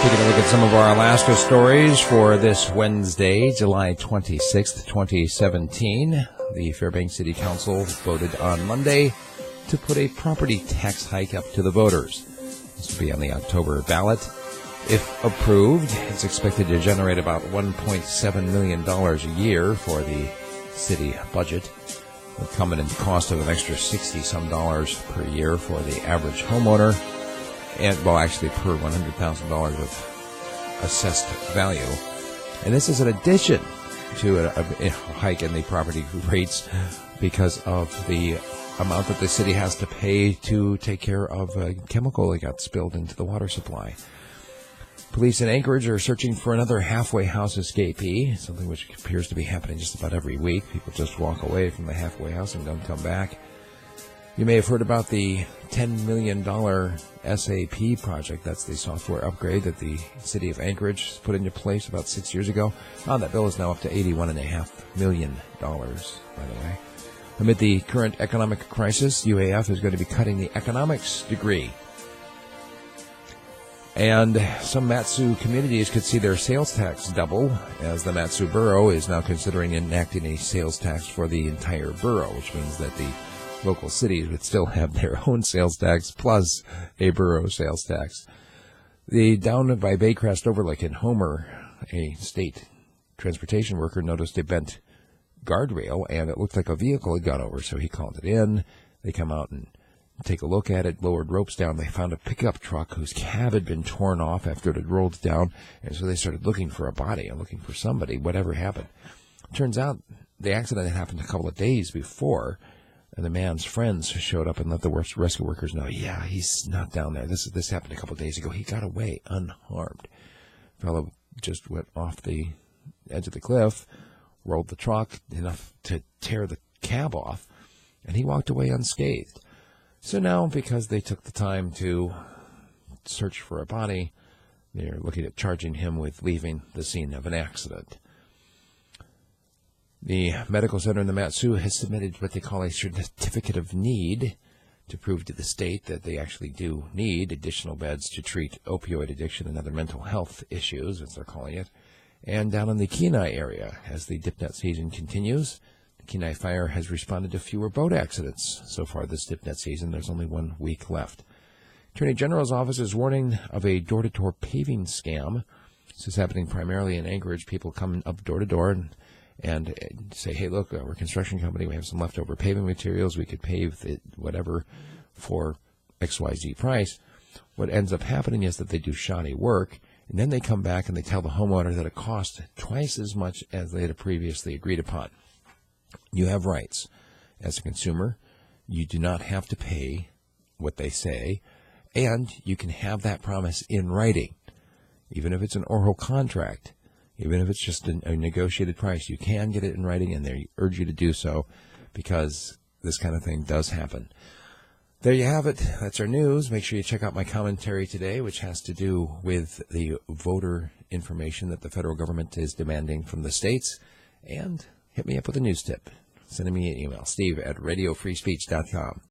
Taking a look at some of our Alaska stories for this Wednesday, July 26th, 2017. The Fairbanks City Council voted on Monday to put a property tax hike up to the voters. This will be on the October ballot. If approved, it's expected to generate about $1.7 million a year for the city budget. It will come at a cost of an extra $60-some per year for the average homeowner. And, well, actually per $100,000 of assessed value. And this is in addition to a hike in the property rates because of the amount that the city has to pay to take care of a chemical that got spilled into the water supply. Police in Anchorage are searching for another halfway house escapee, something which appears to be happening just about every week. People just walk away from the halfway house and don't come back. You may have heard about the $10 million SAP project. That's the software upgrade that the city of Anchorage put into place about 6 years ago. That bill is now up to $81.5 million, by the way. Amid the current economic crisis, UAF is going to be cutting the economics degree. And some Mat-Su communities could see their sales tax double, as the Mat-Su borough is now considering enacting a sales tax for the entire borough, which means that the local cities would still have their own sales tax plus a borough sales tax. Down by Baycrest Overlook in Homer, a state transportation worker noticed a bent guardrail, and it looked like a vehicle had gone over, so he called it in. They come out and take a look at it, lowered ropes down. They found a pickup truck whose cab had been torn off after it had rolled down, and so they started looking for a body and looking for somebody, whatever happened. Turns out the accident had happened a couple of days before, and the man's friends showed up and let the rescue workers know, yeah, he's not down there. This happened a couple of days ago. He got away unharmed. Fellow just went off the edge of the cliff, rolled the truck enough to tear the cab off, and he walked away unscathed. So now, because they took the time to search for a body, they're looking at charging him with leaving the scene of an accident. The medical center in the Mat-Su has submitted what they call a certificate of need to prove to the state that they actually do need additional beds to treat opioid addiction and other mental health issues, as they're calling it. And down in the Kenai area, as the dipnet season continues, the Kenai Fire has responded to fewer boat accidents so far this dipnet season. There's only 1 week left. Attorney General's office is warning of a door-to-door paving scam. This is happening primarily in Anchorage. People come up door to door and say, hey, look, we're a construction company. We have some leftover paving materials. We could pave it, whatever, for XYZ price. What ends up happening is that they do shoddy work, and then they come back and they tell the homeowner that it cost twice as much as they had previously agreed upon. You have rights. As a consumer, you do not have to pay what they say, and you can have that promise in writing, even if it's an oral contract. Even if it's just a negotiated price, you can get it in writing, and they urge you to do so because this kind of thing does happen. There you have it. That's our news. Make sure you check out my commentary today, which has to do with the voter information that the federal government is demanding from the states. And hit me up with a news tip. Send me an email, steve@radiofreespeech.com.